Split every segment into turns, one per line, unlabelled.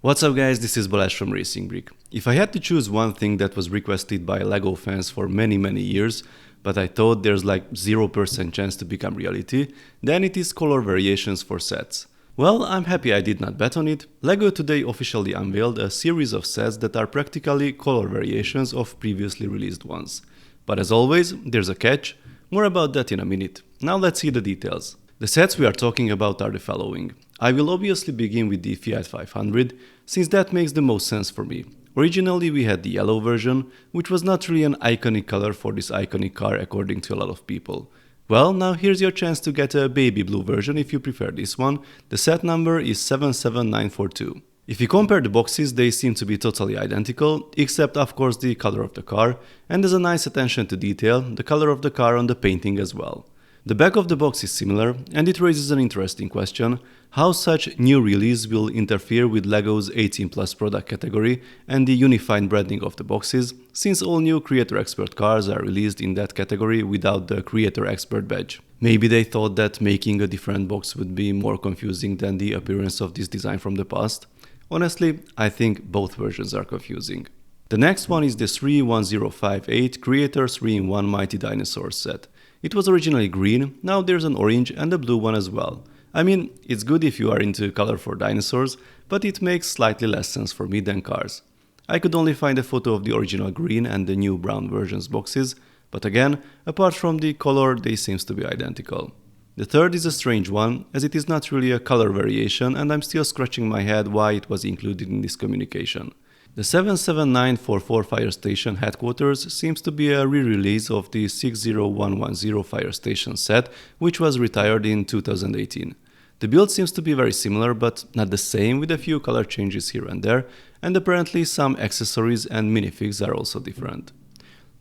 What's up guys, this is Balázs from RacingBrick. If I had to choose one thing that was requested by LEGO fans for many years, but I thought there's like 0% chance to become reality, then it is color variations for sets. Well, I'm happy I did not bet on it. LEGO today officially unveiled a series of sets that are practically color variations of previously released ones. But as always, there's a catch. More about that in a minute. Now let's see the details. The sets we are talking about are the following. I will obviously begin with the Fiat 500, since that makes the most sense for me. Originally we had the yellow version, which was not really an iconic color for this iconic car according to a lot of people. Well, now here's your chance to get a baby blue version if you prefer this one. The set number is 77942. If you compare the boxes, they seem to be totally identical, except of course the color of the car, and there's a nice attention to detail, the color of the car on the painting as well. The back of the box is similar, and it raises an interesting question: how such new release will interfere with LEGO's 18+ product category and the unified branding of the boxes, since all new Creator Expert cars are released in that category without the Creator Expert badge. Maybe they thought that making a different box would be more confusing than the appearance of this design from the past. Honestly, I think both versions are confusing. The next one is the 31058 Creator 3-in-1 Mighty Dinosaur set. It was originally green, now there's an orange and a blue one as well. I mean, it's good if you are into color for dinosaurs, but it makes slightly less sense for me than cars. I could only find a photo of the original green and the new brown versions boxes, but again, apart from the color, they seems to be identical. The third is a strange one, as it is not really a color variation and I'm still scratching my head why it was included in this communication. The 77944 Fire Station Headquarters seems to be a re-release of the 60110 Fire Station set, which was retired in 2018. The build seems to be very similar, but not the same, with a few color changes here and there, and apparently some accessories and minifigs are also different.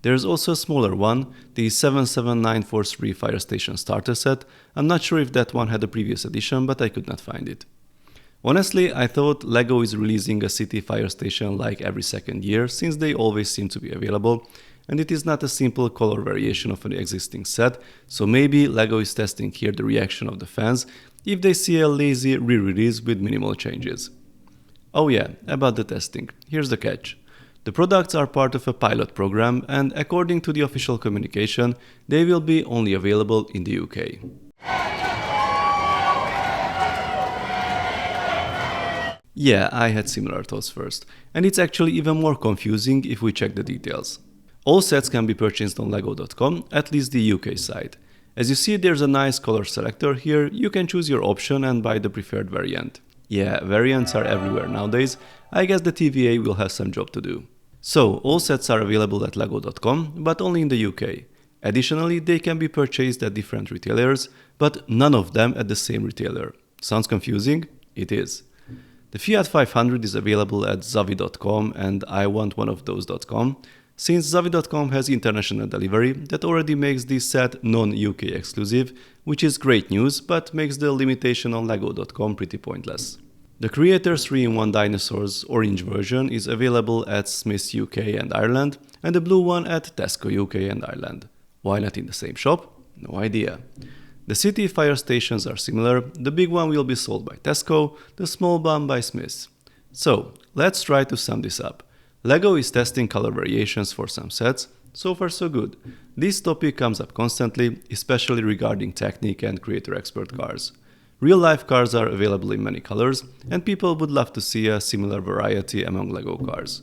There's also a smaller one, the 77943 Fire Station Starter set. I'm not sure if that one had a previous edition, but I could not find it. Honestly, I thought LEGO is releasing a city fire station like every second year, since they always seem to be available, and it is not a simple color variation of an existing set, so maybe LEGO is testing here the reaction of the fans if they see a lazy re-release with minimal changes. Oh yeah, about the testing. Here's the catch. The products are part of a pilot program, and according to the official communication, they will be only available in the UK. Yeah, I had similar thoughts first, and it's actually even more confusing if we check the details. All sets can be purchased on lego.com, at least the UK side. As you see, there's a nice color selector here. You can choose your option and buy the preferred variant. Yeah, variants are everywhere nowadays. I guess the TVA will have some job to do. So, all sets are available at lego.com, but only in the UK. Additionally, they can be purchased at different retailers, but none of them at the same retailer. Sounds confusing? It is. The Fiat 500 is available at zavi.com and iwantoneofthose.com, since zavi.com has international delivery that already makes this set non-UK exclusive, which is great news, but makes the limitation on lego.com pretty pointless. The Creator 3-in-1 Dinosaurs orange version is available at Smiths UK and Ireland, and the blue one at Tesco UK and Ireland. Why not in the same shop? No idea. The city fire stations are similar. The big one will be sold by Tesco, the small one by Smiths. So, let's try to sum this up. LEGO is testing color variations for some sets. So far so good. This topic comes up constantly, especially regarding Technic and Creator Expert cars. Real-life cars are available in many colors, and people would love to see a similar variety among LEGO cars.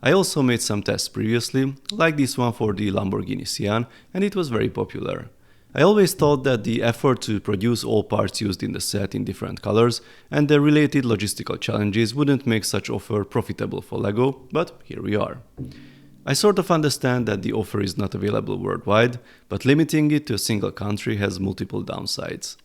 I also made some tests previously, like this one for the Lamborghini Sian, and it was very popular. I always thought that the effort to produce all parts used in the set in different colors and the related logistical challenges wouldn't make such offer profitable for LEGO, but here we are. I sort of understand that the offer is not available worldwide, but limiting it to a single country has multiple downsides.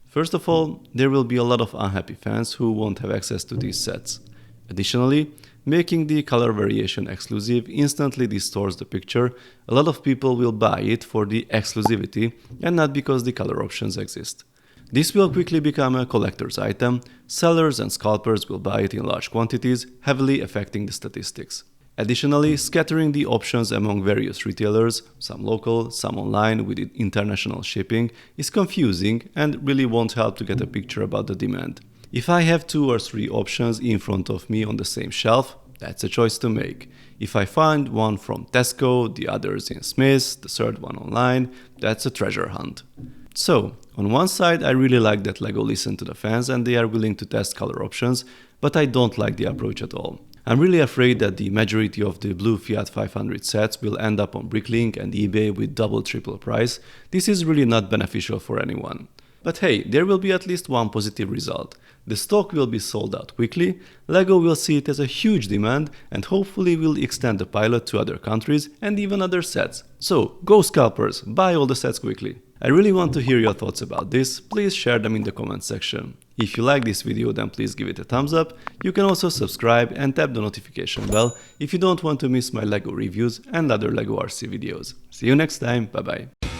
First of all, there will be a lot of unhappy fans who won't have access to these sets. Additionally, making the color variation exclusive instantly distorts the picture. A lot of people will buy it for the exclusivity and not because the color options exist. This will quickly become a collector's item. Sellers and scalpers will buy it in large quantities, heavily affecting the statistics. Additionally, scattering the options among various retailers, some local, some online with international shipping, is confusing and really won't help to get a picture about the demand. If I have 2 or 3 options in front of me on the same shelf, that's a choice to make. If I find one from Tesco, the others in Smith's, the third one online, that's a treasure hunt. So, on one side I really like that LEGO listened to the fans and they are willing to test color options, but I don't like the approach at all. I'm really afraid that the majority of the blue Fiat 500 sets will end up on Bricklink and eBay with double triple price. This is really not beneficial for anyone. But hey, there will be at least one positive result. The stock will be sold out quickly, LEGO will see it as a huge demand and hopefully will extend the pilot to other countries and even other sets. So, go scalpers, buy all the sets quickly. I really want to hear your thoughts about this, please share them in the comment section. If you like this video, then please give it a thumbs up. You can also subscribe and tap the notification bell if you don't want to miss my LEGO reviews and other LEGO RC videos. See you next time, bye bye.